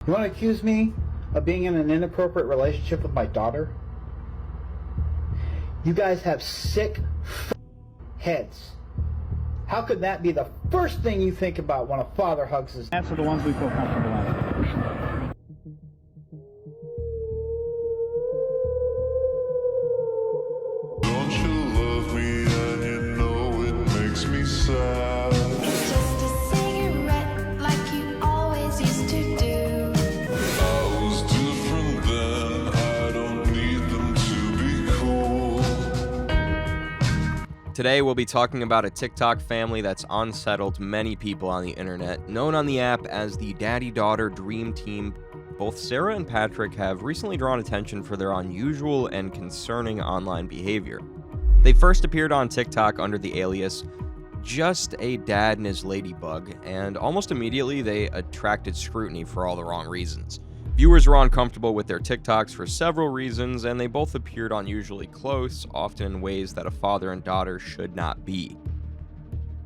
You want to accuse me of being in an inappropriate relationship with my daughter? You guys have sick heads. How could that be the first thing you think about when a father hugs his... Answer the ones we feel comfortable answering. Don't you love me and you know it makes me sad? It's just a cigarette like you always used to do. I was different then, I don't need them to be cool. Today we'll be talking about a TikTok family that's unsettled many people on the internet, known on the app as the daddy-daughter dream team. Both Sarah and Patrick have recently drawn attention for their unusual and concerning online behavior. They first appeared on TikTok under the alias Just a Dad and His Ladybug, and almost immediately they attracted scrutiny for all the wrong reasons. Viewers were uncomfortable with their TikToks for several reasons, and they both appeared unusually close, often in ways that a father and daughter should not be.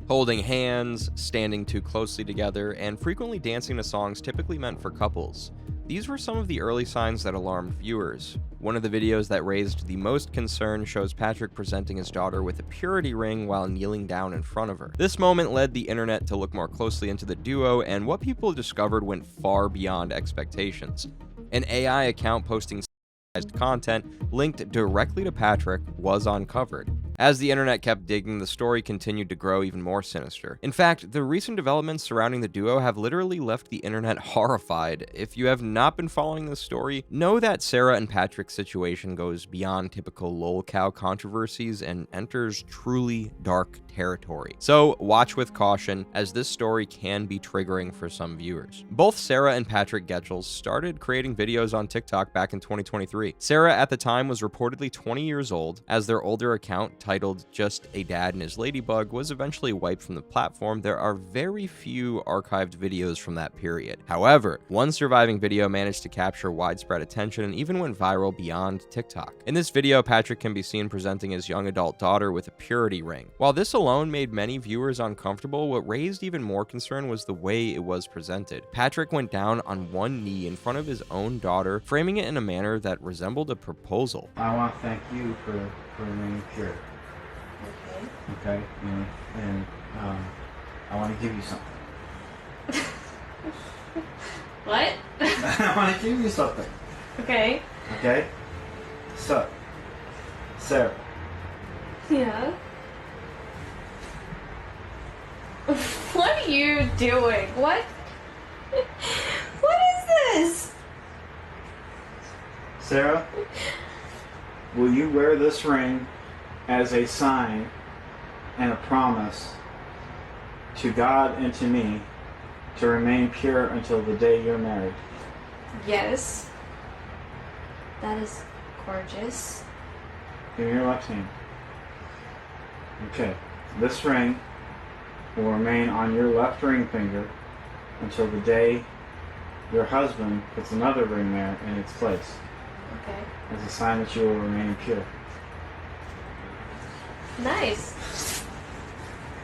Holding hands, standing too closely together, and frequently dancing to songs typically meant for couples. These were some of the early signs that alarmed viewers. One of the videos that raised the most concern shows Patrick presenting his daughter with a purity ring while kneeling down in front of her. This moment led the internet to look more closely into the duo, and what people discovered went far beyond expectations. An AI account posting content linked directly to Patrick was uncovered. As the internet kept digging, the story continued to grow even more sinister. In fact, the recent developments surrounding the duo have literally left the internet horrified. If you have not been following this story, know that Sarah and Patrick's situation goes beyond typical lolcow controversies and enters truly dark territory. So watch with caution, as this story can be triggering for some viewers. Both Sarah and Patrick Getchell started creating videos on TikTok back in 2023. Sarah at the time was reportedly 20 years old, as their older account titled Just a Dad and His Ladybug was eventually wiped from the platform. There are very few archived videos from that period. However, one surviving video managed to capture widespread attention and even went viral beyond TikTok. In this video, Patrick can be seen presenting his young adult daughter with a purity ring. While this alone made many viewers uncomfortable, what raised even more concern was the way it was presented. Patrick went down on one knee in front of his own daughter, framing it in a manner that resembled a proposal. I want to thank you for remaining pure. Okay? And I want to give you something. What? I want to give you something. Okay. Okay? So, Sarah. Yeah. What are you doing? What? What is this? Sarah, will you wear this ring as a sign and a promise to God and to me to remain pure until the day you're married? Yes. That is gorgeous. Give me your left hand. Okay. This ring will remain on your left ring finger until the day your husband puts another ring there in its place, Okay. as a sign that you will remain pure. Nice.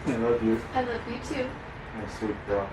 I love you. I love you too. My sweet girl.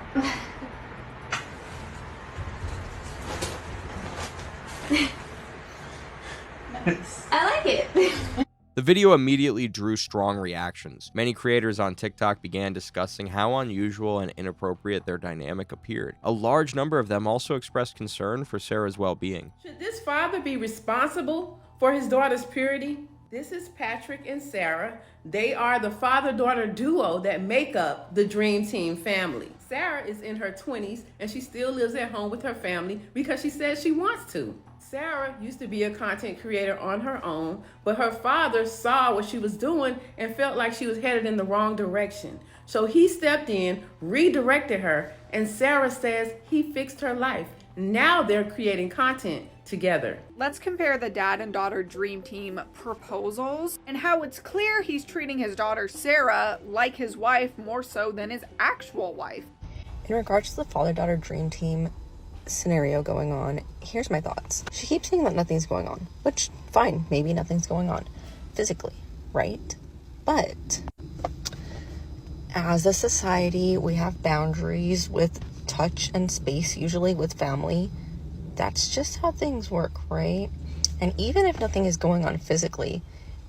I like it. The video immediately drew strong reactions. Many creators on TikTok began discussing how unusual and inappropriate their dynamic appeared. A large number of them also expressed concern for Sarah's well-being. Should this father be responsible for his daughter's purity? This is Patrick and Sarah. They are the father-daughter duo that make up the Dream Team family. Sarah is in her 20s and she still lives at home with her family because she says she wants to. Sarah used to be a content creator on her own, but her father saw what she was doing and felt like she was headed in the wrong direction. So he stepped in, redirected her, and Sarah says he fixed her life. Now they're creating content together. Let's compare the dad and daughter dream team proposals and how it's clear he's treating his daughter Sarah like his wife more so than his actual wife. In regards to the father-daughter dream team scenario going on, here's my thoughts. She keeps saying that nothing's going on, which, fine, maybe nothing's going on physically, right? But as a society, we have boundaries with touch and space, usually with family, that's just how things work, right? And even if nothing is going on physically,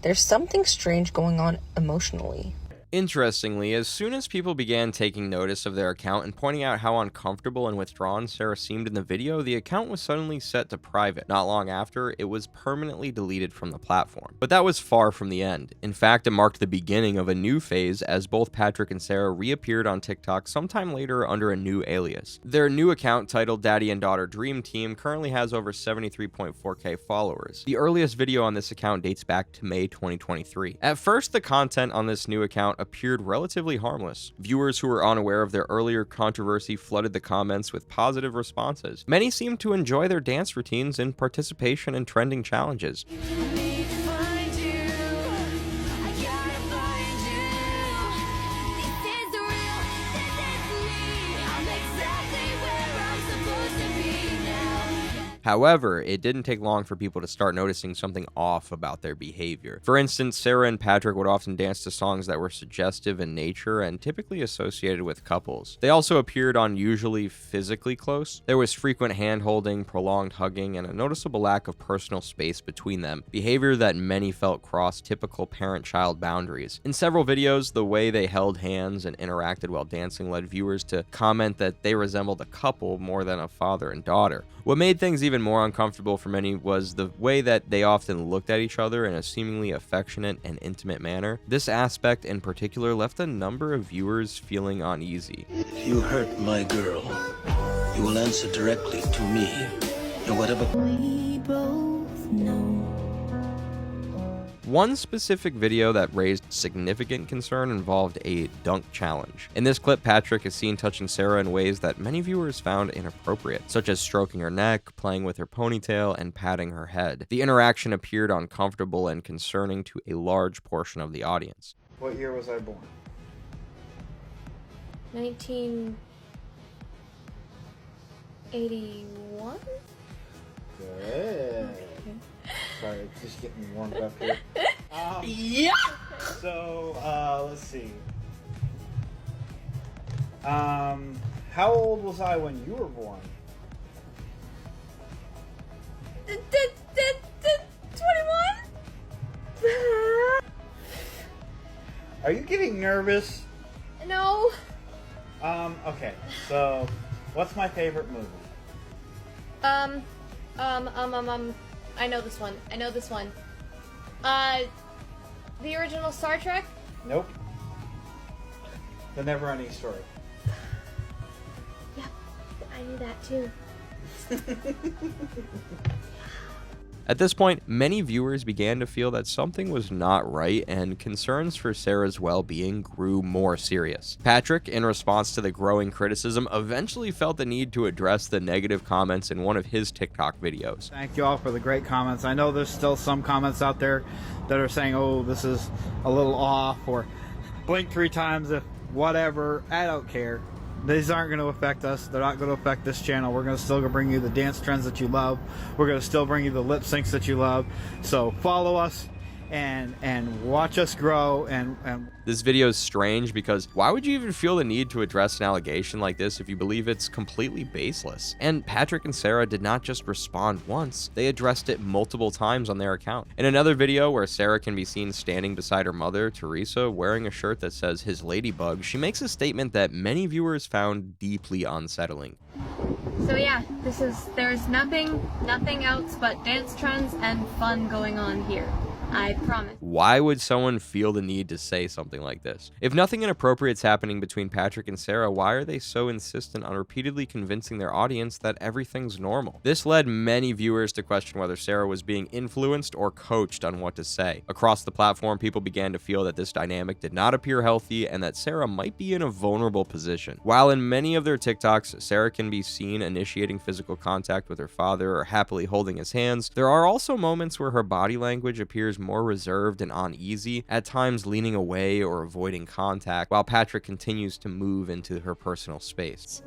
there's something strange going on emotionally. Interestingly, as soon as people began taking notice of their account and pointing out how uncomfortable and withdrawn Sarah seemed in the video, the account was suddenly set to private. Not long after, it was permanently deleted from the platform. But that was far from the end. In fact, it marked the beginning of a new phase as both Patrick and Sarah reappeared on TikTok sometime later under a new alias. Their new account, titled Daddy and Daughter Dream Team, currently has over 73.4k followers. The earliest video on this account dates back to May 2023. At first, the content on this new account appeared relatively harmless. Viewers who were unaware of their earlier controversy flooded the comments with positive responses. Many seemed to enjoy their dance routines and participation in trending challenges. However, it didn't take long for people to start noticing something off about their behavior. For instance, Sarah and Patrick would often dance to songs that were suggestive in nature and typically associated with couples. They also appeared unusually physically close. There was frequent hand-holding, prolonged hugging, and a noticeable lack of personal space between them, behavior that many felt crossed typical parent-child boundaries. In several videos, the way they held hands and interacted while dancing led viewers to comment that they resembled a couple more than a father and daughter. What made things even more uncomfortable for many was the way that they often looked at each other in a seemingly affectionate and intimate manner. This aspect in particular left a number of viewers feeling uneasy. If you hurt my girl, you will answer directly to me. And whatever. We both know. One specific video that raised significant concern involved a dunk challenge. In this clip, Patrick is seen touching Sarah in ways that many viewers found inappropriate, such as stroking her neck, playing with her ponytail, and patting her head. The interaction appeared uncomfortable and concerning to a large portion of the audience. What year was I born? 1981? Good. Sorry, it's just getting warmed up here. Yeah! So, let's see. How old was I when you were born? 21? Are you getting nervous? No. Okay, so, what's my favorite movie? I know this one. The original Star Trek? Nope. The Never-Ending Story. Yep, I knew that too. At this point, many viewers began to feel that something was not right, and concerns for Sarah's well-being grew more serious. Patrick, in response to the growing criticism, eventually felt the need to address the negative comments in one of his TikTok videos. Thank you all for the great comments. I know there's still some comments out there that are saying, oh, this is a little off, or blink 3 times if whatever. I don't care. These aren't going to affect us. They're not going to affect this channel. We're going to still bring you the dance trends that you love. We're going to still bring you the lip syncs that you love. So follow us and watch us grow. And This video is strange because why would you even feel the need to address an allegation like this if you believe it's completely baseless? And Patrick and Sarah did not just respond once, they addressed it multiple times on their account. In another video where Sarah can be seen standing beside her mother, Teresa, wearing a shirt that says his ladybug, she makes a statement that many viewers found deeply unsettling. So yeah, there's nothing else but dance trends and fun going on here. I promise. Why would someone feel the need to say something like this? If nothing inappropriate is happening between Patrick and Sarah, why are they so insistent on repeatedly convincing their audience that everything's normal? This led many viewers to question whether Sarah was being influenced or coached on what to say. Across the platform, people began to feel that this dynamic did not appear healthy and that Sarah might be in a vulnerable position. While in many of their TikToks, Sarah can be seen initiating physical contact with her father or happily holding his hands, there are also moments where her body language appears more reserved and uneasy, at times leaning away or avoiding contact, while Patrick continues to move into her personal space.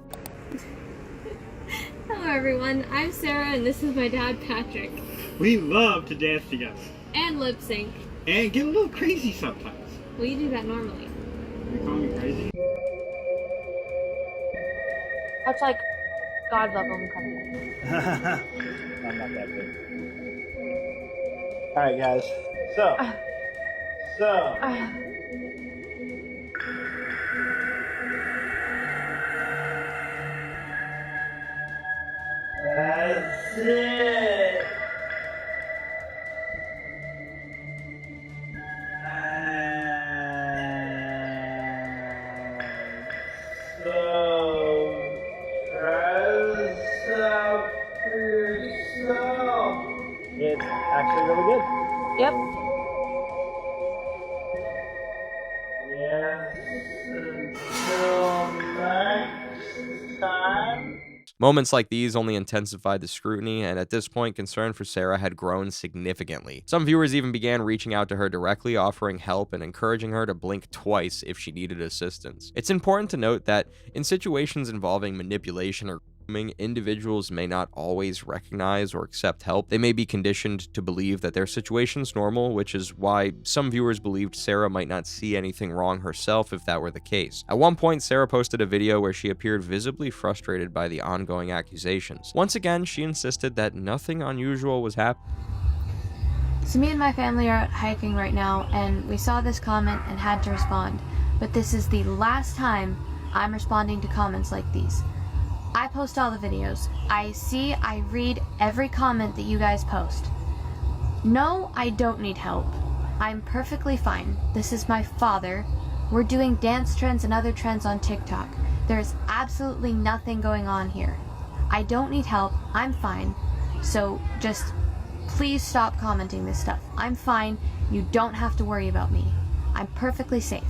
Hello everyone, I'm Sarah and this is my dad Patrick. we love to dance together And lip sync. and get a little crazy sometimes. We do that normally. You call me crazy? That's like God love him, coming. I'm not that big. Alright, guys. So. That's it. It's actually really good. Yep. Yes, until next time. Moments like these only intensified the scrutiny, and at this point, concern for Sarah had grown significantly. Some viewers even began reaching out to her directly, offering help and encouraging her to blink twice if she needed assistance. It's important to note that in situations involving manipulation or grooming, individuals may not always recognize or accept help. They may be conditioned to believe that their situation's normal, which is why some viewers believed Sarah might not see anything wrong herself if that were the case. At one point, Sarah posted a video where she appeared visibly frustrated by the ongoing accusations. Once again, she insisted that nothing unusual was happening. So me and my family are out hiking right now, and we saw this comment and had to respond. But this is the last time I'm responding to comments like these. I post all the videos. I read every comment that you guys post. No, I don't need help. I'm perfectly fine. This is my father. We're doing dance trends and other trends on TikTok. There's absolutely nothing going on here. I don't need help. I'm fine. So just please stop commenting this stuff. I'm fine. You don't have to worry about me. I'm perfectly safe.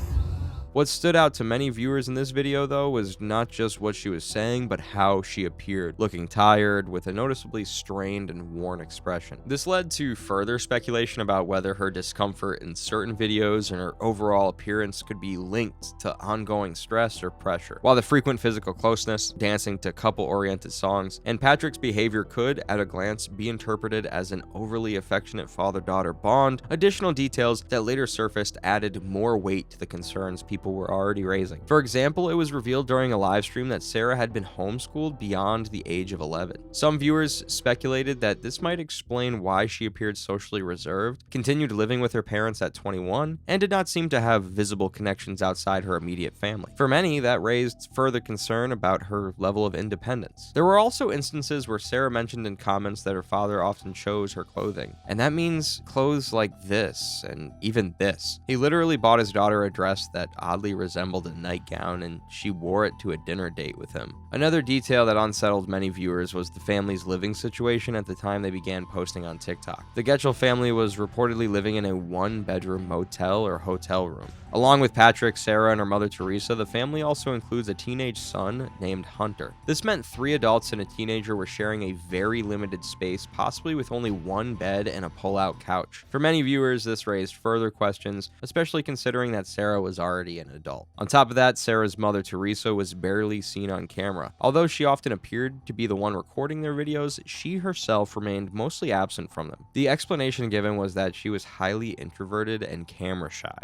What stood out to many viewers in this video, though, was not just what she was saying, but how she appeared, looking tired, with a noticeably strained and worn expression. This led to further speculation about whether her discomfort in certain videos and her overall appearance could be linked to ongoing stress or pressure. While the frequent physical closeness, dancing to couple-oriented songs, and Patrick's behavior could, at a glance, be interpreted as an overly affectionate father-daughter bond, additional details that later surfaced added more weight to the concerns people were already raising. For example, it was revealed during a live stream that Sarah had been homeschooled beyond the age of 11. Some viewers speculated that this might explain why she appeared socially reserved, continued living with her parents at 21, and did not seem to have visible connections outside her immediate family. For many, that raised further concern about her level of independence. There were also instances where Sarah mentioned in comments that her father often chose her clothing, and that means clothes like this and even this. He literally bought his daughter a dress that oddly resembled a nightgown, and she wore it to a dinner date with him. Another detail that unsettled many viewers was the family's living situation at the time they began posting on TikTok. The Getchell family was reportedly living in a one-bedroom motel or hotel room. Along with Patrick, Sarah, and her mother Teresa, the family also includes a teenage son named Hunter. This meant 3 adults and a teenager were sharing a very limited space, possibly with only one bed and a pull-out couch. For many viewers, this raised further questions, especially considering that Sarah was already an adult. On top of that, Sarah's mother Teresa was barely seen on camera. Although she often appeared to be the one recording their videos, she herself remained mostly absent from them. The explanation given was that she was highly introverted and camera shy.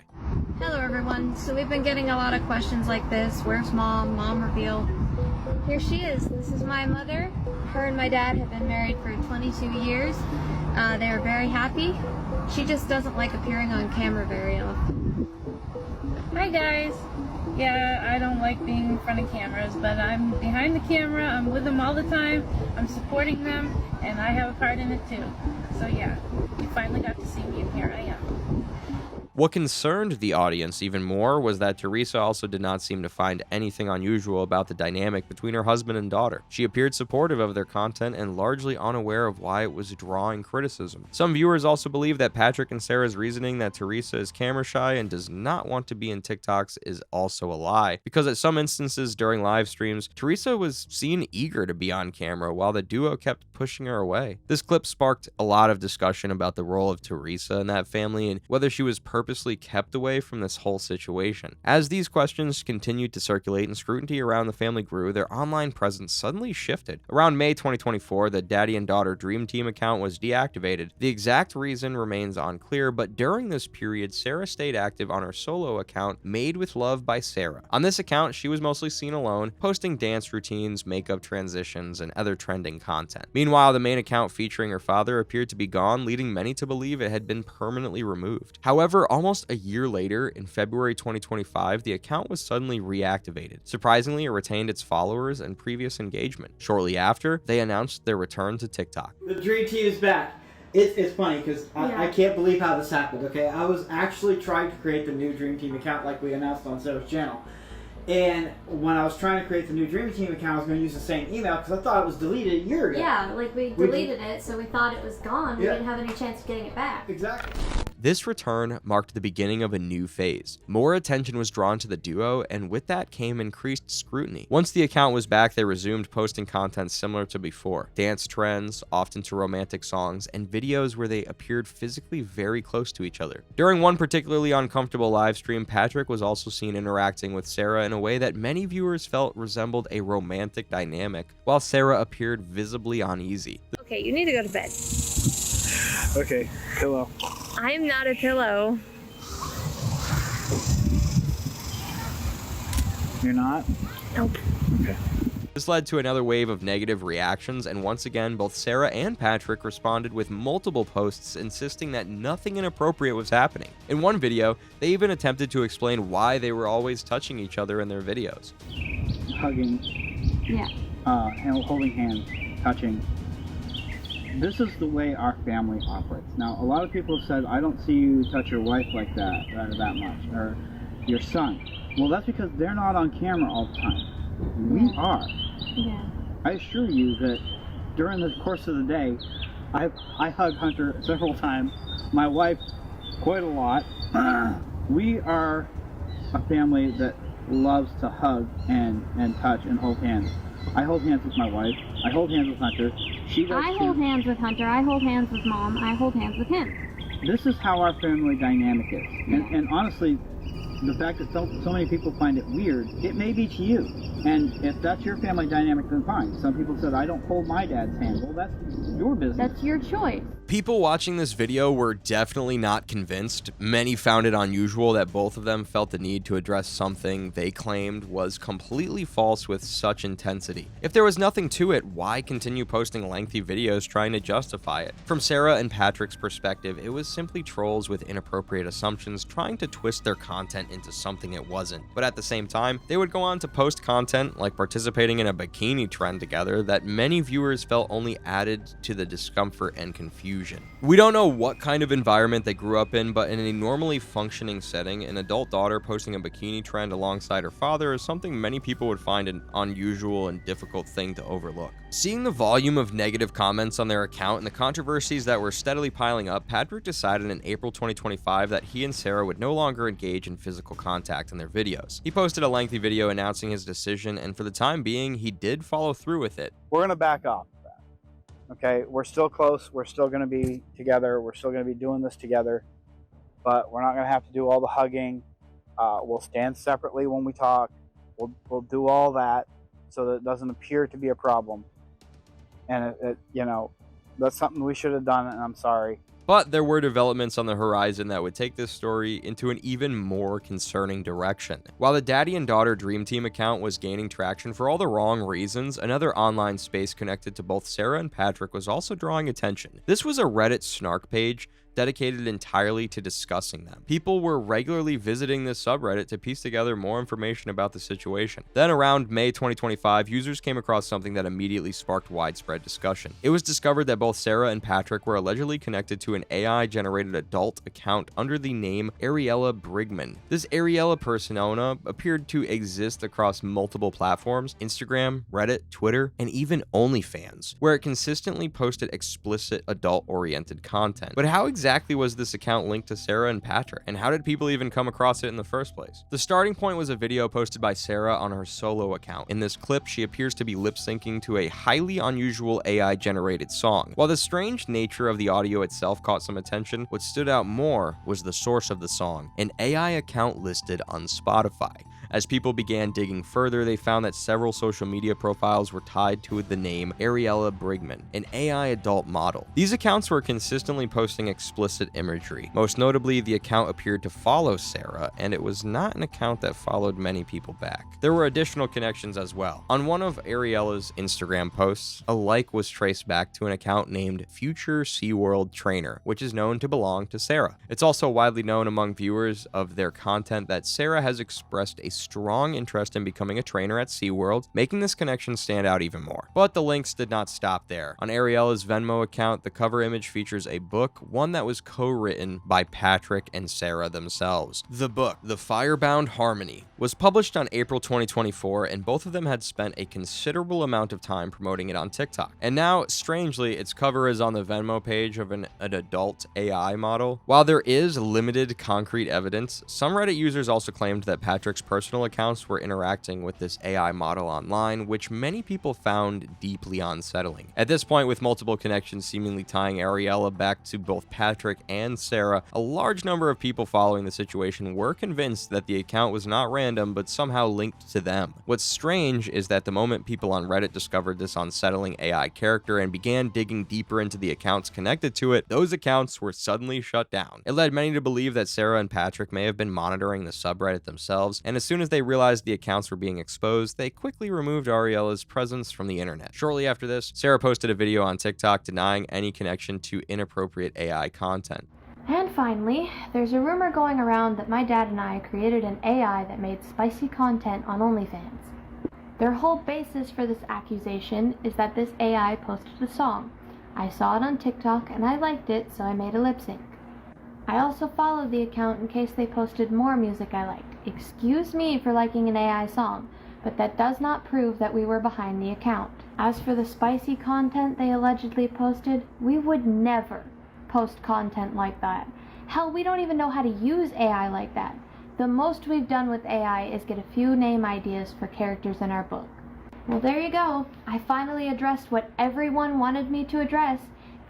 Hello everyone. So we've been getting a lot of questions like this. Where's mom? Mom reveal. Here she is. This is my mother. Her and my dad have been married for 22 years. They are very happy. She just doesn't like appearing on camera very often. Hi guys. Yeah, I don't like being in front of cameras, but I'm behind the camera. I'm with them all the time. I'm supporting them, and I have a part in it too. So yeah, you finally got to see me, and here I am. What concerned the audience even more was that Teresa also did not seem to find anything unusual about the dynamic between her husband and daughter. She appeared supportive of their content and largely unaware of why it was drawing criticism. Some viewers also believe that Patrick and Sarah's reasoning that Teresa is camera shy and does not want to be in TikToks is also a lie, because at some instances during live streams, Teresa was seen eager to be on camera while the duo kept pushing her away. This clip sparked a lot of discussion about the role of Teresa in that family and whether she was purposely purposely kept away from this whole situation? As these questions continued to circulate and scrutiny around the family grew, their online presence suddenly shifted. Around May 2024, the daddy and daughter Dream Team account was deactivated. The exact reason remains unclear, but during this period, Sarah stayed active on her solo account, Made with Love by Sarah. On this account, she was mostly seen alone, posting dance routines, makeup transitions, and other trending content. Meanwhile, the main account featuring her father appeared to be gone, leading many to believe it had been permanently removed. However, almost a year later, in February 2025, the account was suddenly reactivated. Surprisingly, it retained its followers and previous engagement. Shortly after, they announced their return to TikTok. The Dream Team is back. It's funny because I can't believe how this happened, okay? I was actually trying to create the new Dream Team account like we announced on Sarah's channel. And when I was trying to create the new Dream Team account, I was going to use the same email because I thought it was deleted a year ago. Yeah, like we deleted it, so we thought it was gone. We didn't have any chance of getting it back. Exactly. This return marked the beginning of a new phase. More attention was drawn to the duo, and with that came increased scrutiny. Once the account was back, they resumed posting content similar to before. Dance trends, often to romantic songs, and videos where they appeared physically very close to each other. During one particularly uncomfortable live stream, Patrick was also seen interacting with Sarah in a way that many viewers felt resembled a romantic dynamic, while Sarah appeared visibly uneasy. Okay, you need to go to bed. Okay, pillow. I am not a pillow. You're not? Nope. Okay. This led to another wave of negative reactions, and once again, both Sarah and Patrick responded with multiple posts insisting that nothing inappropriate was happening. In one video, they even attempted to explain why they were always touching each other in their videos. Hugging. Yeah. Holding hands, touching. This is the way our family operates. Now, a lot of people have said, I don't see you touch your wife like that much, or your son. Well, that's because they're not on camera all the time. We are. Yeah. I assure you that during the course of the day, I hug Hunter several times, my wife quite a lot. We are a family that loves to hug and touch and hold hands. I hold hands with my wife. I hold hands with Hunter. She does I too. hold hands with Hunter. I hold hands with Mom. I hold hands with him. This is how our family dynamic is. And honestly, the fact that so many people find it weird, it may be to you. And if that's your family dynamic, then fine. Some people said, I don't hold my dad's hand. Well, that's your business. That's your choice. People watching this video were definitely not convinced. Many found it unusual that both of them felt the need to address something they claimed was completely false with such intensity. If there was nothing to it, why continue posting lengthy videos trying to justify it? From Sarah and Patrick's perspective, it was simply trolls with inappropriate assumptions trying to twist their content into something it wasn't. But at the same time, they would go on to post content like participating in a bikini trend together that many viewers felt only added to the discomfort and confusion. We don't know what kind of environment they grew up in, but in a normally functioning setting, an adult daughter posting a bikini trend alongside her father is something many people would find an unusual and difficult thing to overlook. Seeing the volume of negative comments on their account and the controversies that were steadily piling up, Patrick decided in April 2025 that he and Sarah would no longer engage in physical contact in their videos. He posted a lengthy video announcing his decision, and for the time being, he did follow through with it. We're going to back off. Okay, we're still close. We're still going to be together. We're still going to be doing this together. But we're not going to have to do all the hugging. We'll stand separately when we talk. We'll do all that so that it doesn't appear to be a problem. And, that's something we should have done, and I'm sorry. But there were developments on the horizon that would take this story into an even more concerning direction. While the daddy and daughter Dream Team account was gaining traction for all the wrong reasons, another online space connected to both Sarah and Patrick was also drawing attention. This was a Reddit snark page dedicated entirely to discussing them. People were regularly visiting this subreddit to piece together more information about the situation. Then around May 2025, users came across something that immediately sparked widespread discussion. It was discovered that both Sarah and Patrick were allegedly connected to an AI-generated adult account under the name Ariella Brigman. This Ariella persona appeared to exist across multiple platforms: Instagram, Reddit, Twitter, and even OnlyFans, where it consistently posted explicit adult-oriented content. But how exactly exactly was this account linked to Sarah and Patrick? And how did people even come across it in the first place? The starting point was a video posted by Sarah on her solo account. In this clip, she appears to be lip-syncing to a highly unusual AI-generated song. While the strange nature of the audio itself caught some attention, what stood out more was the source of the song, an AI account listed on Spotify. As people began digging further, they found that several social media profiles were tied to the name Ariella Brigman, an AI adult model. These accounts were consistently posting explicit imagery. Most notably, the account appeared to follow Sarah, and it was not an account that followed many people back. There were additional connections as well. On one of Ariella's Instagram posts, a like was traced back to an account named Future SeaWorld Trainer, which is known to belong to Sarah. It's also widely known among viewers of their content that Sarah has expressed a strong interest in becoming a trainer at SeaWorld, making this connection stand out even more. But the links did not stop there. On Ariella's Venmo account, the cover image features a book, one that was co-written by Patrick and Sarah themselves. The book, The Firebound Harmony, was published on April 2024, and both of them had spent a considerable amount of time promoting it on TikTok. And now, strangely, its cover is on the Venmo page of an adult AI model. While there is limited concrete evidence, some Reddit users also claimed that Patrick's personal accounts were interacting with this AI model online, which many people found deeply unsettling. At this point, with multiple connections seemingly tying Ariella back to both Patrick and Sarah, a large number of people following the situation were convinced that the account was not random, but somehow linked to them. What's strange is that the moment people on Reddit discovered this unsettling AI character and began digging deeper into the accounts connected to it, those accounts were suddenly shut down. It led many to believe that Sarah and Patrick may have been monitoring the subreddit themselves, and as soon as they realized the accounts were being exposed, they quickly removed Ariella's presence from the internet. Shortly after this, Sarah posted a video on TikTok denying any connection to inappropriate AI content. And finally, there's a rumor going around that my dad and I created an AI that made spicy content on OnlyFans. Their whole basis for this accusation is that this AI posted a song. I saw it on TikTok and I liked it, so I made a lip sync. I also followed the account in case they posted more music I liked. Excuse me for liking an AI song, but that does not prove that we were behind the account. As for the spicy content they allegedly posted, we would never post content like that. Hell, we don't even know how to use AI like that. The most we've done with AI is get a few name ideas for characters in our book. Well, there you go. I finally addressed what everyone wanted me to address.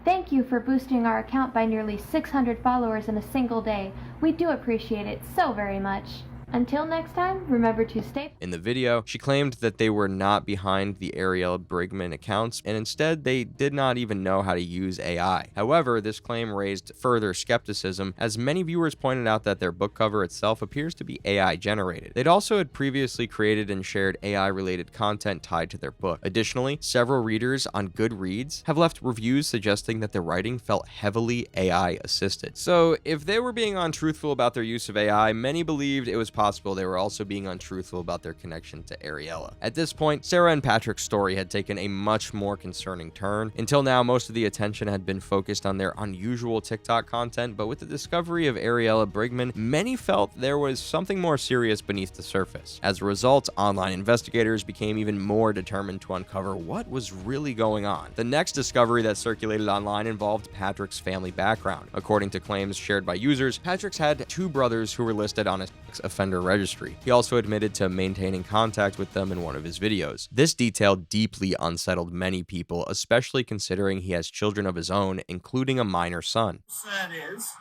Thank you for boosting our account by nearly 600 followers in a single day. We do appreciate it so very much. Until next time, remember to stay... In the video, she claimed that they were not behind the Ariella Brigman accounts, and instead they did not even know how to use AI. However, this claim raised further skepticism, as many viewers pointed out that their book cover itself appears to be AI generated. They'd also had previously created and shared AI-related content tied to their book. Additionally, several readers on Goodreads have left reviews suggesting that the writing felt heavily AI-assisted. So, if they were being untruthful about their use of AI, many believed it was possible they were also being untruthful about their connection to Ariella. At this point, Sarah and Patrick's story had taken a much more concerning turn. Until now, most of the attention had been focused on their unusual TikTok content, but with the discovery of Ariella Brigman, many felt there was something more serious beneath the surface. As a result, online investigators became even more determined to uncover what was really going on. The next discovery that circulated online involved Patrick's family background. According to claims shared by users, Patrick's had two brothers who were listed on a sex offender registry. He also admitted to maintaining contact with them in one of his videos. This detail deeply unsettled many people, especially considering he has children of his own, including a minor son. That is,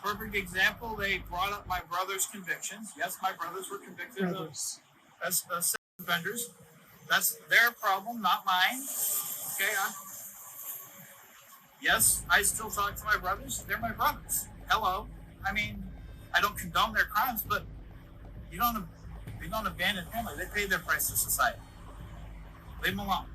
perfect example, they brought up my brother's convictions. Yes, my brothers were convicted as sex offenders. That's their problem, not mine. Okay, yes, I still talk to my brothers. They're my brothers. Hello. I mean, I don't condone their crimes, but they don't abandon family. They pay their price to society. Leave them alone.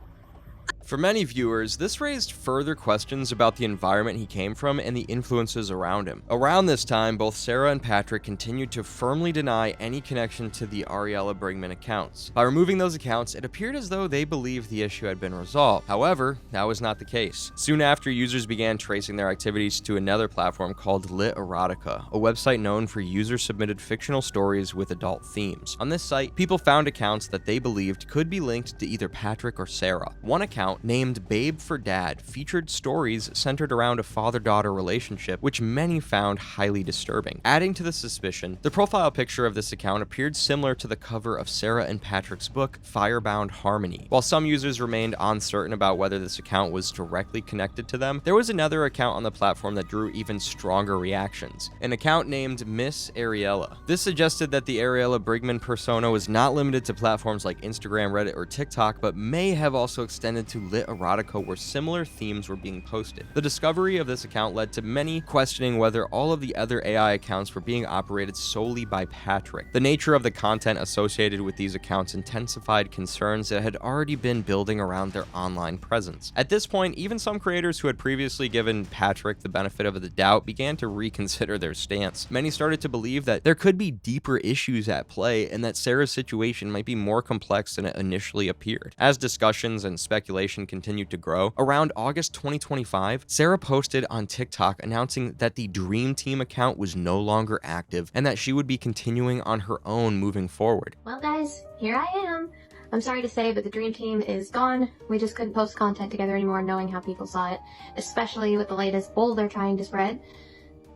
For many viewers, this raised further questions about the environment he came from and the influences around him. Around this time, both Sarah and Patrick continued to firmly deny any connection to the Ariella Brigman accounts. By removing those accounts, it appeared as though they believed the issue had been resolved. However, that was not the case. Soon after, users began tracing their activities to another platform called Literotica, a website known for user-submitted fictional stories with adult themes. On this site, people found accounts that they believed could be linked to either Patrick or Sarah. One account, account named Babe for Dad featured stories centered around a father-daughter relationship, which many found highly disturbing. Adding to the suspicion, the profile picture of this account appeared similar to the cover of Sarah and Patrick's book, Firebound Harmony. While some users remained uncertain about whether this account was directly connected to them, there was another account on the platform that drew even stronger reactions, an account named Miss Ariella. This suggested that the Ariella Brigman persona was not limited to platforms like Instagram, Reddit, or TikTok, but may have also extended to Literotica, where similar themes were being posted. The discovery of this account led to many questioning whether all of the other AI accounts were being operated solely by Patrick. The nature of the content associated with these accounts intensified concerns that had already been building around their online presence. At this point, even some creators who had previously given Patrick the benefit of the doubt began to reconsider their stance. Many started to believe that there could be deeper issues at play and that Sarah's situation might be more complex than it initially appeared. As discussions and speculation continued to grow, around August 2025, Sarah posted on TikTok announcing that the Dream Team account was no longer active and that she would be continuing on her own moving forward. Well guys, here I am. I'm sorry to say, but the Dream Team is gone. We just couldn't post content together anymore knowing how people saw it, especially with the latest bull they're trying to spread.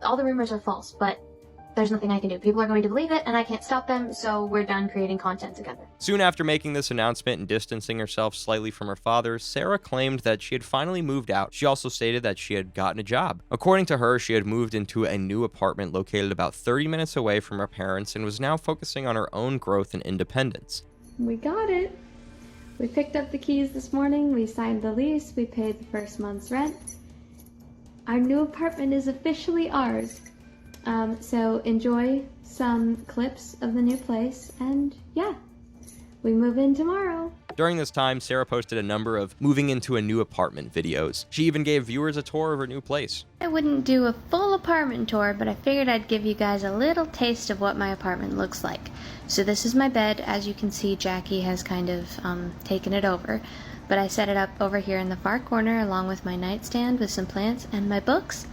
All the rumors are false, but there's nothing I can do. People are going to believe it, and I can't stop them, so we're done creating content together. Soon after making this announcement and distancing herself slightly from her father, Sarah claimed that she had finally moved out. She also stated that she had gotten a job. According to her, she had moved into a new apartment located about 30 minutes away from her parents and was now focusing on her own growth and independence. We got it. We picked up the keys this morning, we signed the lease, we paid the first month's rent. Our new apartment is officially ours. So enjoy some clips of the new place, and yeah, we move in tomorrow. During this time, Sarah posted a number of moving into a new apartment videos. She even gave viewers a tour of her new place. I wouldn't do a full apartment tour, but I figured I'd give you guys a little taste of what my apartment looks like. So this is my bed. As you can see, Jackie has kind of taken it over, but I set it up over here in the far corner along with my nightstand with some plants and my books.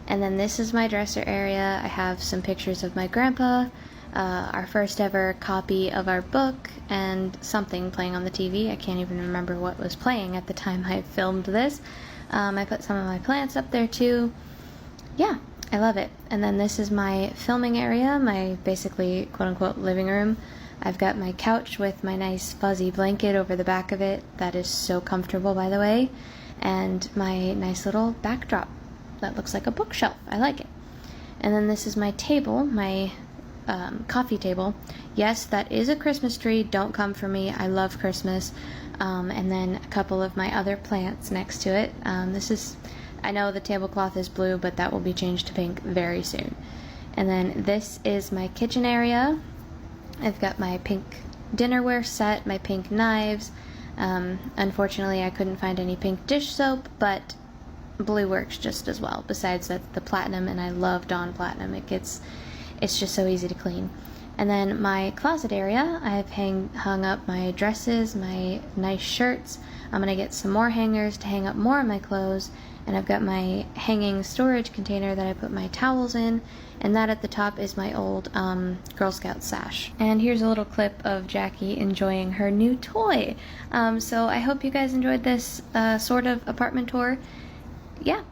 And then this is my dresser area. I have some pictures of my grandpa, our first ever copy of our book, and something playing on the TV. I can't even remember what was playing at the time I filmed this. I put some of my plants up there too. Yeah, I love it. And then this is my filming area, my basically quote-unquote living room. I've got my couch with my nice fuzzy blanket over the back of it. That is so comfortable, by the way. And my nice little backdrop that looks like a bookshelf. I like it. And then this is my table, my coffee table. Yes, that is a Christmas tree. Don't come for me. I love Christmas. And then a couple of my other plants next to it. I know the tablecloth is blue, but that will be changed to pink very soon. And then this is my kitchen area. I've got my pink dinnerware set, my pink knives. Unfortunately, I couldn't find any pink dish soap, but blue works just as well. Besides that, the platinum, and I love Dawn Platinum. It's just so easy to clean. And then my closet area, I've hung up my dresses, my nice shirts. I'm gonna get some more hangers to hang up more of my clothes, and I've got my hanging storage container that I put my towels in, and that at the top is my old Girl Scout sash. And here's a little clip of Jackie enjoying her new toy. So I hope you guys enjoyed this sort of apartment tour. Yeah,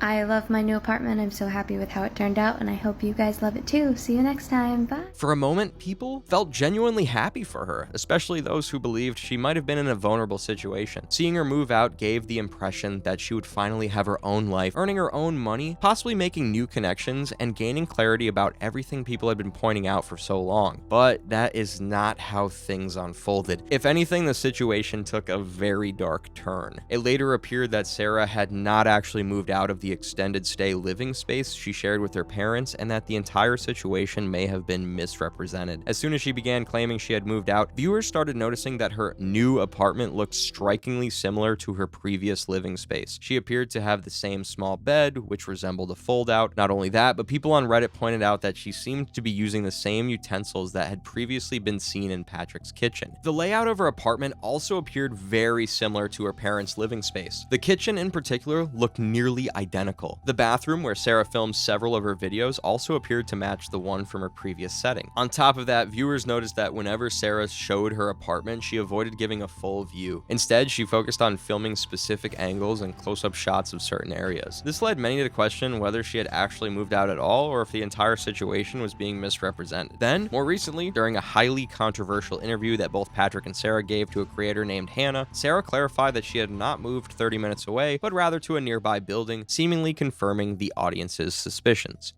I love my new apartment. I'm so happy with how it turned out, and I hope you guys love it too. See you next time. Bye. For a moment, people felt genuinely happy for her, especially those who believed she might have been in a vulnerable situation. Seeing her move out gave the impression that she would finally have her own life, earning her own money, possibly making new connections, and gaining clarity about everything people had been pointing out for so long. But that is not how things unfolded. If anything, the situation took a very dark turn. It later appeared that Sarah had not actually moved out of the extended stay living space she shared with her parents, and that the entire situation may have been misrepresented. As soon as she began claiming she had moved out, viewers started noticing that her new apartment looked strikingly similar to her previous living space. She appeared to have the same small bed, which resembled a fold-out. Not only that, but people on Reddit pointed out that she seemed to be using the same utensils that had previously been seen in Patrick's kitchen. The layout of her apartment also appeared very similar to her parents' living space. The kitchen in particular looked nearly identical identical. The bathroom where Sarah filmed several of her videos also appeared to match the one from her previous setting. On top of that, viewers noticed that whenever Sarah showed her apartment, she avoided giving a full view. Instead, she focused on filming specific angles and close-up shots of certain areas. This led many to question whether she had actually moved out at all or if the entire situation was being misrepresented. Then, more recently, during a highly controversial interview that both Patrick and Sarah gave to a creator named Hannah, Sarah clarified that she had not moved 30 minutes away, but rather to a nearby building, seemingly confirming the audience's suspicions.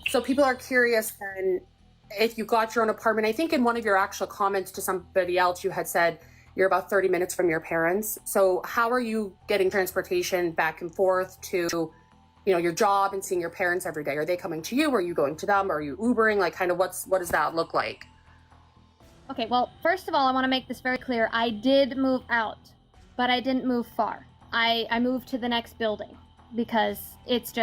So people are curious then if you got your own apartment. I think in one of your actual comments to somebody else, you had said you're about 30 minutes from your parents. So how are you getting transportation back and forth to, your job and seeing your parents every day? Are they coming to you? Are you going to them? Are you Ubering? Like, kind of what does that look like? Okay, well, first of all, I want to make this very clear. I did move out, but I didn't move far. I moved to the next building because it's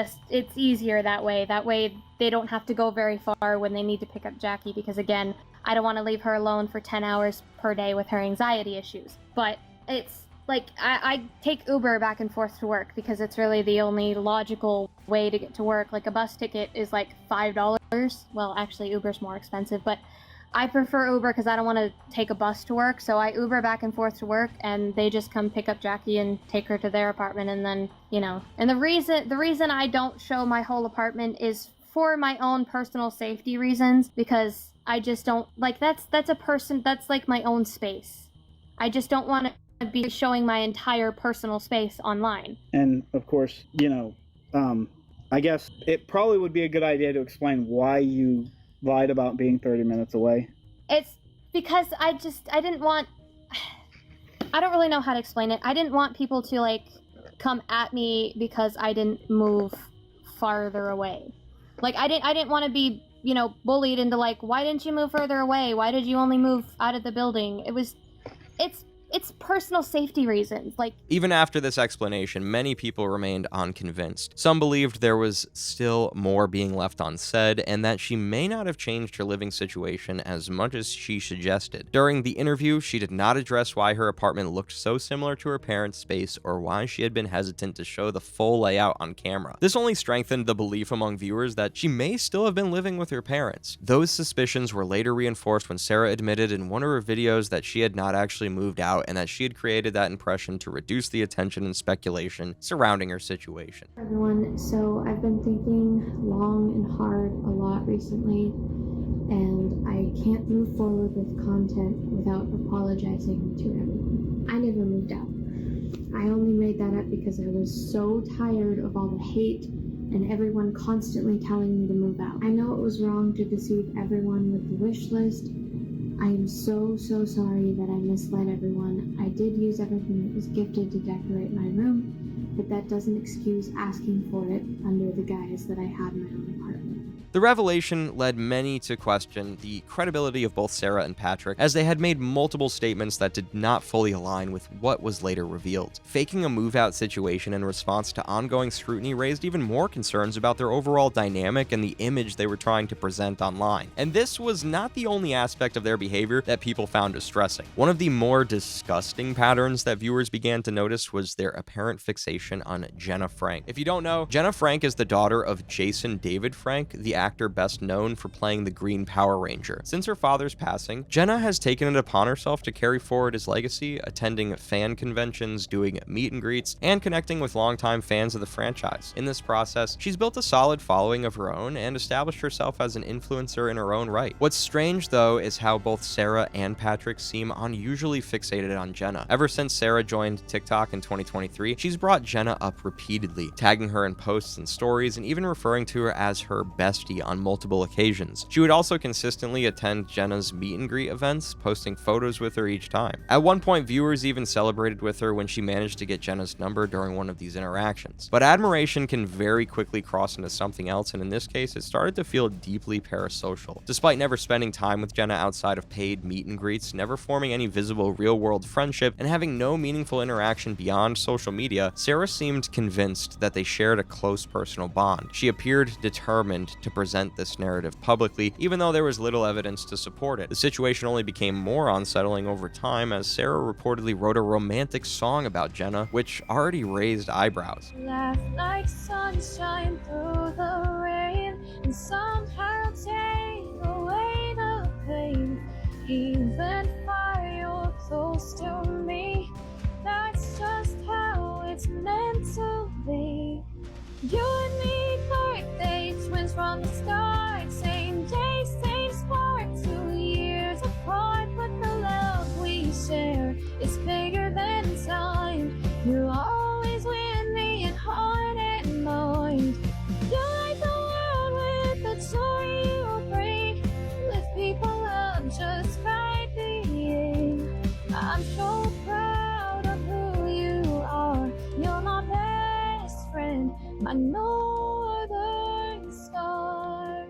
easier that way. That way they don't have to go very far when they need to pick up Jackie, because again, I don't want to leave her alone for 10 hours per day with her anxiety issues. But it's like, I take Uber back and forth to work because it's really the only logical way to get to work. Like, a bus ticket is like $5. Well, actually, Uber's more expensive, but I prefer Uber because I don't want to take a bus to work. So I Uber back and forth to work, and they just come pick up Jackie and take her to their apartment. And then, and the reason I don't show my whole apartment is for my own personal safety reasons, because I just don't like, that's like my own space. I just don't want to be showing my entire personal space online. And of course, I guess it probably would be a good idea to explain why you lied about being 30 minutes away. It's because I don't really know how to explain it. I didn't want people to come at me because I didn't move farther away. Like, I didn't want to be, bullied into why didn't you move further away? Why did you only move out of the building? It's personal safety reasons. Even after this explanation, many people remained unconvinced. Some believed there was still more being left unsaid, and that she may not have changed her living situation as much as she suggested. During the interview, she did not address why her apartment looked so similar to her parents' space or why she had been hesitant to show the full layout on camera. This only strengthened the belief among viewers that she may still have been living with her parents. Those suspicions were later reinforced when Sarah admitted in one of her videos that she had not actually moved out, and that she had created that impression to reduce the attention and speculation surrounding her situation. Everyone, so I've been thinking long and hard a lot recently, and I can't move forward with content without apologizing to everyone. I never moved out. I only made that up because I was so tired of all the hate and everyone constantly telling me to move out. I know it was wrong to deceive everyone with the wish list. I am so sorry that I misled everyone. I did use everything that was gifted to decorate my room, but that doesn't excuse asking for it under the guise that I had my own apartment. The revelation led many to question the credibility of both Sarah and Patrick, as they had made multiple statements that did not fully align with what was later revealed. Faking a move-out situation in response to ongoing scrutiny raised even more concerns about their overall dynamic and the image they were trying to present online. And this was not the only aspect of their behavior that people found distressing. One of the more disgusting patterns that viewers began to notice was their apparent fixation on Jenna Frank. If you don't know, Jenna Frank is the daughter of Jason David Frank, the actor best known for playing the Green Power Ranger. Since her father's passing, Jenna has taken it upon herself to carry forward his legacy, attending fan conventions, doing meet and greets, and connecting with longtime fans of the franchise. In this process, she's built a solid following of her own and established herself as an influencer in her own right. What's strange, though, is how both Sarah and Patrick seem unusually fixated on Jenna. Ever since Sarah joined TikTok in 2023, she's brought Jenna up repeatedly, tagging her in posts and stories, and even referring to her as her bestie on multiple occasions. She would also consistently attend Jenna's meet and greet events, posting photos with her each time. At one point, viewers even celebrated with her when she managed to get Jenna's number during one of these interactions. But admiration can very quickly cross into something else, and in this case, it started to feel deeply parasocial. Despite never spending time with Jenna outside of paid meet and greets, never forming any visible real-world friendship, and having no meaningful interaction beyond social media, Sarah seemed convinced that they shared a close personal bond. She appeared determined to present this narrative publicly, even though there was little evidence to support it. The situation only became more unsettling over time as Sarah reportedly wrote a romantic song about Jenna, which already raised eyebrows. Laugh like sunshine through the rain, and somehow take away the pain. Even while you're close to me, that's just how it's meant to be. You and me, birthday twins from the start, same day, same spark, 2 years apart, but the love we share is bigger than time. You always win me in heart and mind. You light the world with the joy you bring, lift people up just by being. I'm so proud of who you are. You're my best friend, my northern star.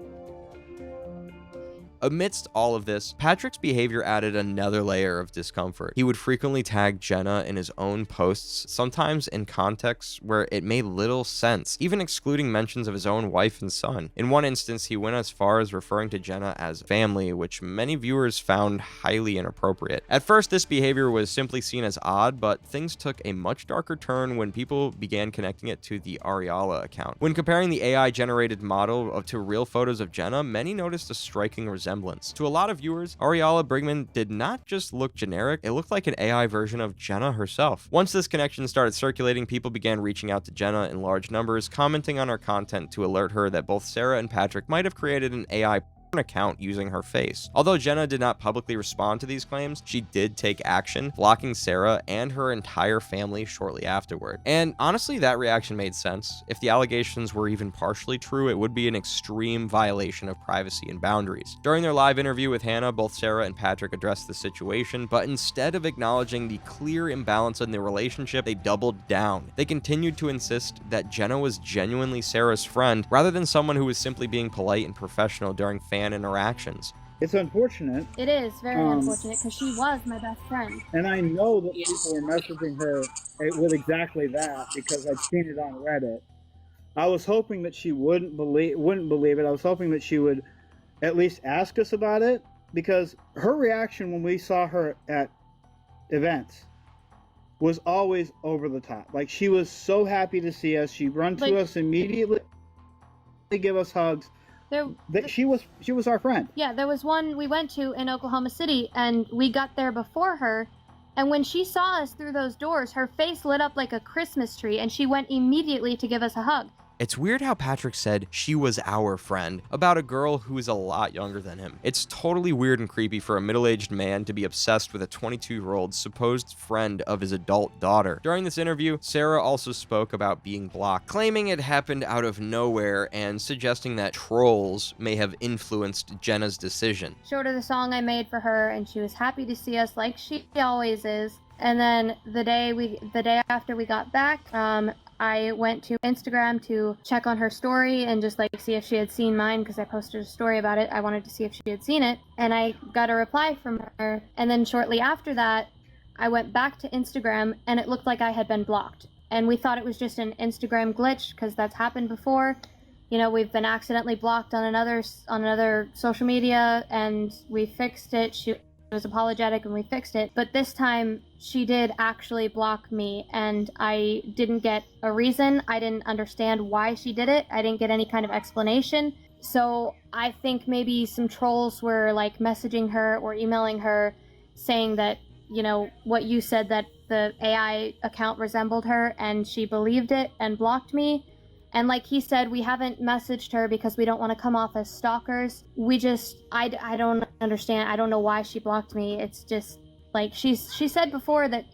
Amidst all of this, Patrick's behavior added another layer of discomfort. He would frequently tag Jenna in his own posts, sometimes in contexts where it made little sense, even excluding mentions of his own wife and son. In one instance, he went as far as referring to Jenna as family, which many viewers found highly inappropriate. At first, this behavior was simply seen as odd, but things took a much darker turn when people began connecting it to the Ariala account. When comparing the AI-generated model to real photos of Jenna, many noticed a striking resemblance. To a lot of viewers, Ariala Brigman did not just look generic, it looked like an AI version of Jenna herself. Once this connection started circulating, people began reaching out to Jenna in large numbers, commenting on her content to alert her that both Sarah and Patrick might have created an AI account using her face. Although Jenna did not publicly respond to these claims, she did take action, blocking Sarah and her entire family shortly afterward. And honestly, that reaction made sense. If the allegations were even partially true, it would be an extreme violation of privacy and boundaries. During their live interview with Hannah, both Sarah and Patrick addressed the situation, but instead of acknowledging the clear imbalance in the relationship, they doubled down. They continued to insist that Jenna was genuinely Sarah's friend, rather than someone who was simply being polite and professional during fan interactions. It's unfortunate. It is very unfortunate because she was my best friend. And I know that people were messaging her with exactly that because I'd seen it on Reddit. I was hoping that she wouldn't believe it. I was hoping that she would at least ask us about it, because her reaction when we saw her at events was always over the top. Like, she was so happy to see us. She'd run to us immediately, give us hugs. She was our friend. Yeah, there was one we went to in Oklahoma City, and we got there before her, and when she saw us through those doors, her face lit up like a Christmas tree, and she went immediately to give us a hug. It's weird how Patrick said she was our friend about a girl who is a lot younger than him. It's totally weird and creepy for a middle-aged man to be obsessed with a 22-year-old supposed friend of his adult daughter. During this interview, Sarah also spoke about being blocked, claiming it happened out of nowhere and suggesting that trolls may have influenced Jenna's decision. Showed her the song I made for her, and she was happy to see us like she always is. And then the day after we got back, I went to Instagram to check on her story and just like see if she had seen mine, because I posted a story about it. I wanted to see if she had seen it, and I got a reply from her. And then shortly after that, I went back to Instagram and it looked like I had been blocked. And we thought it was just an Instagram glitch because that's happened before. You know, we've been accidentally blocked on another social media, and we fixed it. She was apologetic and we fixed it, but this time she did actually block me, and I didn't get a reason. I didn't understand why she did it. I didn't get any kind of explanation. So I think maybe some trolls were like messaging her or emailing her saying that, you know, what you said, that the AI account resembled her, and she believed it and blocked me. And like he said, we haven't messaged her because we don't want to come off as stalkers. I don't understand. I don't know why she blocked me. It's just like she said before that,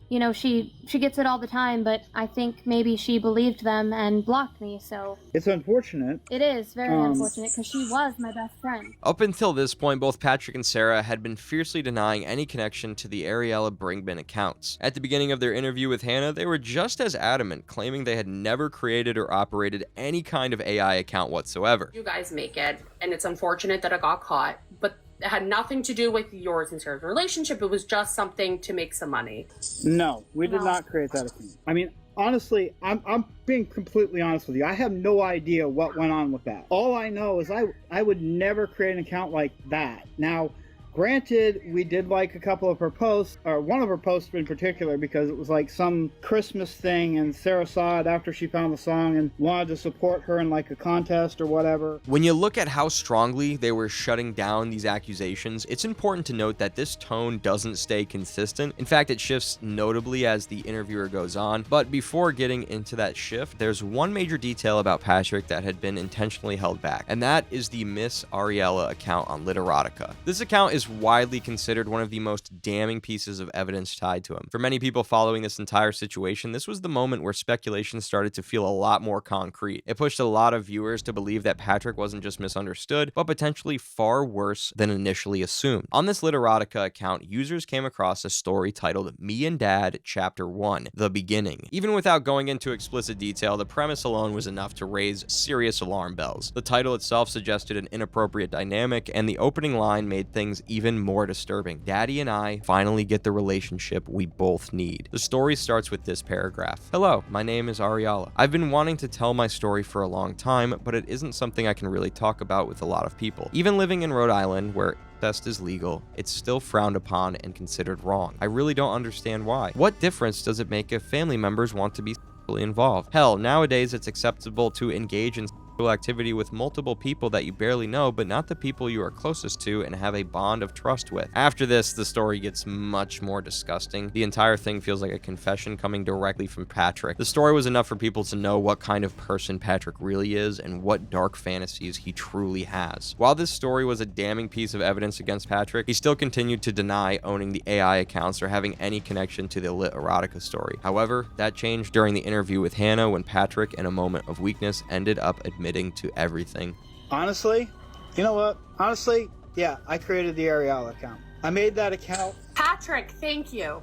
you know, she gets it all the time, but I think maybe she believed them and blocked me, so. It's unfortunate. It is very unfortunate because she was my best friend. Up until this point, both Patrick and Sarah had been fiercely denying any connection to the Ariella Brigman accounts. At the beginning of their interview with Hannah, they were just as adamant, claiming they had never created or operated any kind of AI account whatsoever. You guys make it, and it's unfortunate that it got caught, but it had nothing to do with yours and Sarah's relationship. It was just something to make some money. No, we did not create that account. I mean, honestly, I'm being completely honest with you. I have no idea what went on with that. All I know is I would never create an account like that. Now, granted, we did like a couple of her posts, or one of her posts in particular, because it was like some Christmas thing, and Sarah saw it after she found the song and wanted to support her in like a contest or whatever. When you look at how strongly they were shutting down these accusations, it's important to note that this tone doesn't stay consistent. In fact, it shifts notably as the interviewer goes on. But before getting into that shift, there's one major detail about Patrick that had been intentionally held back, and that is the Miss Ariella account on Literotica. This account is widely considered one of the most damning pieces of evidence tied to him. For many people following this entire situation, this was the moment where speculation started to feel a lot more concrete. It pushed a lot of viewers to believe that Patrick wasn't just misunderstood, but potentially far worse than initially assumed. On this Literotica account, users came across a story titled Me and Dad Chapter 1, The Beginning. Even without going into explicit detail, the premise alone was enough to raise serious alarm bells. The title itself suggested an inappropriate dynamic, and the opening line made things even more disturbing. Daddy and I finally get the relationship we both need. The story starts with this paragraph. Hello, my name is Ariella. I've been wanting to tell my story for a long time, but it isn't something I can really talk about with a lot of people. Even living in Rhode Island, where incest is legal, it's still frowned upon and considered wrong. I really don't understand why. What difference does it make if family members want to be sexually involved? Hell, nowadays it's acceptable to engage in activity with multiple people that you barely know, but not the people you are closest to and have a bond of trust with. After this, the story gets much more disgusting. The entire thing feels like a confession coming directly from Patrick. The story was enough for people to know what kind of person Patrick really is and what dark fantasies he truly has. While this story was a damning piece of evidence against Patrick, he still continued to deny owning the AI accounts or having any connection to the Literotica story. However, that changed during the interview with Hannah when Patrick, in a moment of weakness, ended up admitting to everything. Honestly, you know what? Honestly, yeah, I created the Ariella account. I made that account. Patrick, thank you.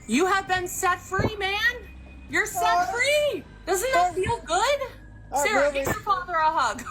You have been set free, man. You're set free. Doesn't that feel good? Sarah, really, give your father a hug.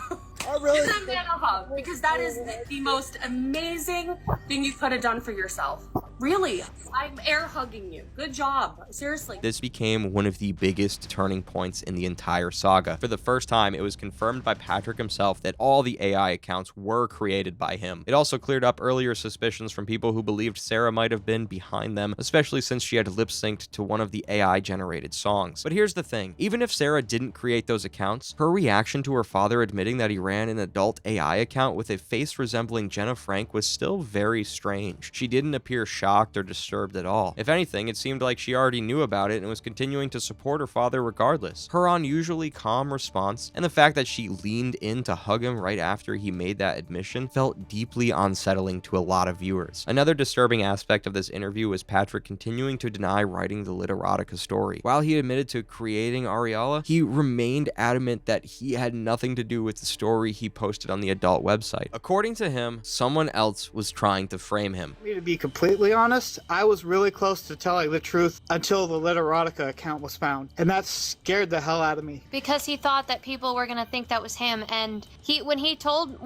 Really give that man a hug, because that is the most amazing thing you could have done for yourself. Really, I'm air hugging you. Good job. Seriously. This became one of the biggest turning points in the entire saga. For the first time, it was confirmed by Patrick himself that all the AI accounts were created by him. It also cleared up earlier suspicions from people who believed Sarah might have been behind them, especially since she had lip-synced to one of the AI-generated songs. But here's the thing. Even if Sarah didn't create those accounts, her reaction to her father admitting that he ran an adult AI account with a face resembling Jenna Frank was still very strange. She didn't appear shocked or disturbed at all. If anything, it seemed like she already knew about it and was continuing to support her father regardless. Her unusually calm response and the fact that she leaned in to hug him right after he made that admission felt deeply unsettling to a lot of viewers. Another disturbing aspect of this interview was Patrick continuing to deny writing the Literotica story. While he admitted to creating Ariella, he remained adamant that he had nothing to do with the story he posted on the adult website. According to him, someone else was trying to frame him. To be completely honest, I was really close to telling the truth until the Literotica account was found, and that scared the hell out of me. Because he thought that people were gonna think that was him, and when he told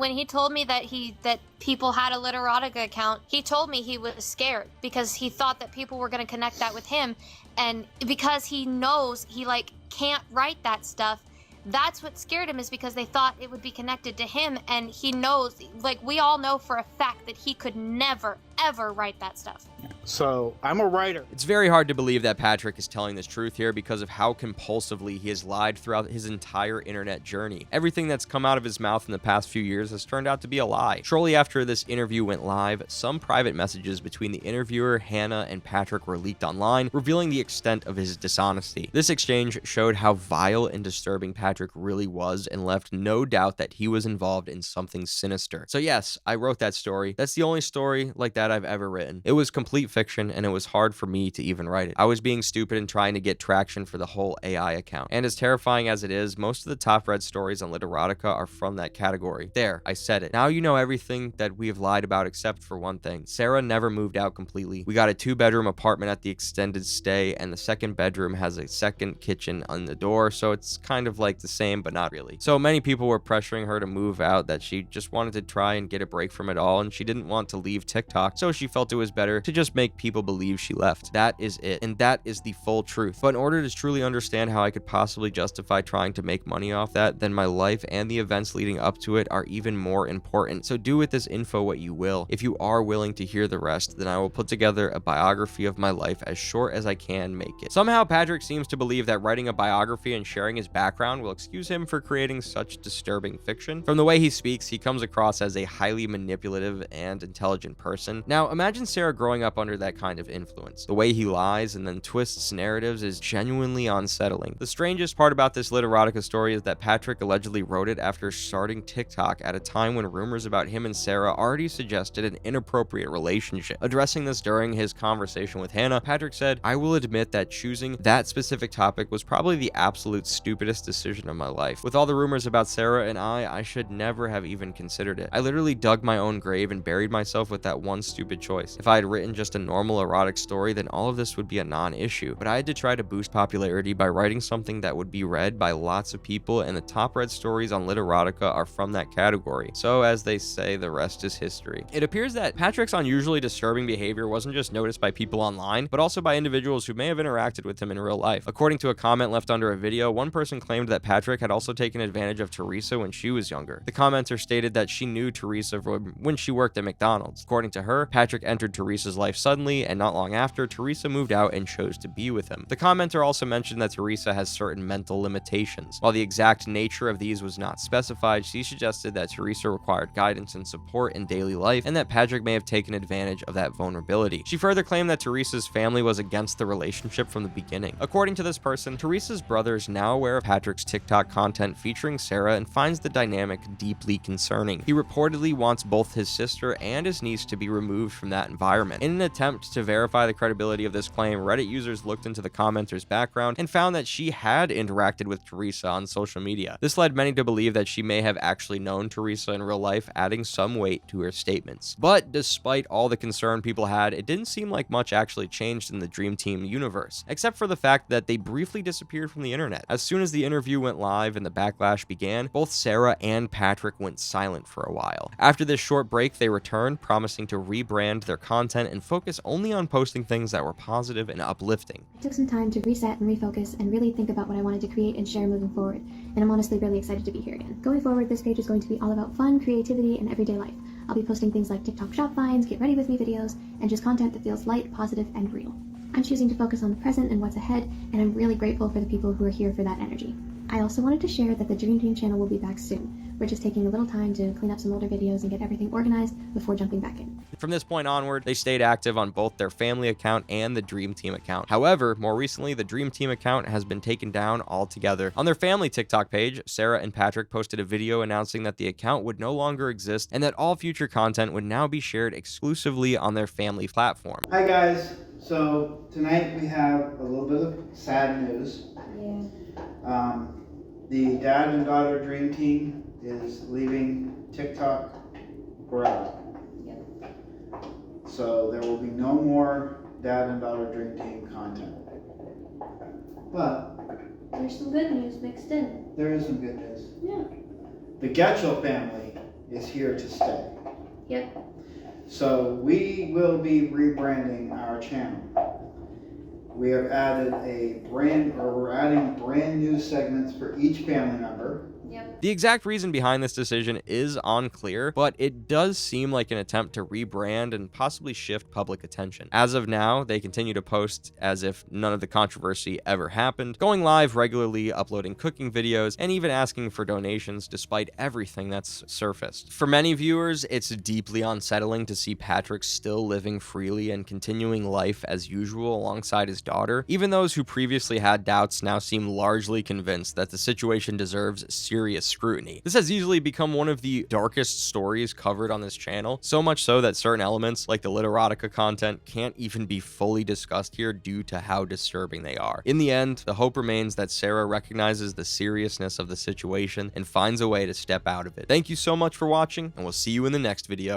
me that people had a Literotica account, he told me he was scared because he thought that people were gonna connect that with him, and because he knows he can't write that stuff. That's what scared him, is because they thought it would be connected to him, and he knows, we all know for a fact that he could never, ever write that stuff. So, I'm a writer. It's very hard to believe that Patrick is telling this truth here because of how compulsively he has lied throughout his entire internet journey. Everything that's come out of his mouth in the past few years has turned out to be a lie. Shortly after this interview went live, some private messages between the interviewer, Hannah, and Patrick were leaked online, revealing the extent of his dishonesty. This exchange showed how vile and disturbing Patrick really was and left no doubt that he was involved in something sinister. So yes, I wrote that story. That's the only story like that I've ever written. It was complete fiction, and it was hard for me to even write it. I was being stupid and trying to get traction for the whole AI account. And as terrifying as it is, most of the top read stories on Literotica are from that category. There, I said it. Now you know everything that we have lied about except for one thing. Sarah never moved out completely. We got a 2-bedroom apartment at the extended stay, and the second bedroom has a second kitchen on the door, so it's kind of like the same, but not really. So many people were pressuring her to move out that she just wanted to try and get a break from it all, and she didn't want to leave TikTok, so she felt it was better to just make make people believe she left. That is it, and that is the full truth. But in order to truly understand how I could possibly justify trying to make money off that, then my life and the events leading up to it are even more important. So do with this info what you will. If you are willing to hear the rest, then I will put together a biography of my life as short as I can make it. Somehow Patrick seems to believe that writing a biography and sharing his background will excuse him for creating such disturbing fiction. From the way he speaks, he comes across as a highly manipulative and intelligent person. Now imagine Sarah growing up under that kind of influence. The way he lies and then twists narratives is genuinely unsettling. The strangest part about this Literotica story is that Patrick allegedly wrote it after starting TikTok at a time when rumors about him and Sarah already suggested an inappropriate relationship. Addressing this during his conversation with Hannah, Patrick said, "I will admit that choosing that specific topic was probably the absolute stupidest decision of my life. With all the rumors about Sarah and I should never have even considered it. I literally dug my own grave and buried myself with that one stupid choice. If I had written just a normal erotic story, then all of this would be a non-issue. But I had to try to boost popularity by writing something that would be read by lots of people, and the top read stories on Literotica are from that category. So as they say, the rest is history." It appears that Patrick's unusually disturbing behavior wasn't just noticed by people online, but also by individuals who may have interacted with him in real life. According to a comment left under a video, one person claimed that Patrick had also taken advantage of Teresa when she was younger. The commenter stated that she knew Teresa from when she worked at McDonald's. According to her, Patrick entered Teresa's life suddenly, and not long after, Teresa moved out and chose to be with him. The commenter also mentioned that Teresa has certain mental limitations. While the exact nature of these was not specified, she suggested that Teresa required guidance and support in daily life, and that Patrick may have taken advantage of that vulnerability. She further claimed that Teresa's family was against the relationship from the beginning. According to this person, Teresa's brother is now aware of Patrick's TikTok content featuring Sarah and finds the dynamic deeply concerning. He reportedly wants both his sister and his niece to be removed from that environment. In an attempt to verify the credibility of this claim, Reddit users looked into the commenter's background and found that she had interacted with Teresa on social media. This led many to believe that she may have actually known Teresa in real life, adding some weight to her statements. But despite all the concern people had, it didn't seem like much actually changed in the Dream Team universe, except for the fact that they briefly disappeared from the internet. As soon as the interview went live and the backlash began, both Sarah and Patrick went silent for a while. After this short break, they returned, promising to rebrand their content and focus only on posting things that were positive and uplifting. I took some time to reset and refocus and really think about what I wanted to create and share moving forward, and I'm honestly really excited to be here again. Going forward, this page is going to be all about fun, creativity, and everyday life. I'll be posting things like TikTok shop finds, get ready with me videos, and just content that feels light, positive, and real. I'm choosing to focus on the present and what's ahead, and I'm really grateful for the people who are here for that energy. I also wanted to share that the Dream Team channel will be back soon. We're just taking a little time to clean up some older videos and get everything organized before jumping back in. From this point onward, they stayed active on both their family account and the Dream Team account. However, more recently, the Dream Team account has been taken down altogether. On their family TikTok page, Sarah and Patrick posted a video announcing that the account would no longer exist and that all future content would now be shared exclusively on their family platform. Hi guys, so tonight we have a little bit of sad news. Yeah. The dad and daughter Dream Team is leaving TikTok forever. Yep. So there will be no more dad and daughter Dream Team content. But There's some good news mixed in. there is some good news. Yeah. The Getchell family is here to stay. Yep. So we will be rebranding our channel. We have added we're adding brand new segments for each family member. Yep. The exact reason behind this decision is unclear, but it does seem like an attempt to rebrand and possibly shift public attention. As of now, they continue to post as if none of the controversy ever happened, going live regularly, uploading cooking videos, and even asking for donations despite everything that's surfaced. For many viewers, it's deeply unsettling to see Patrick still living freely and continuing life as usual alongside his daughter. Even those who previously had doubts now seem largely convinced that the situation deserves serious scrutiny. This has easily become one of the darkest stories covered on this channel, so much so that certain elements like the Literotica content can't even be fully discussed here due to how disturbing they are. In the end, the hope remains that Sarah recognizes the seriousness of the situation and finds a way to step out of it. Thank you so much for watching, and we'll see you in the next video.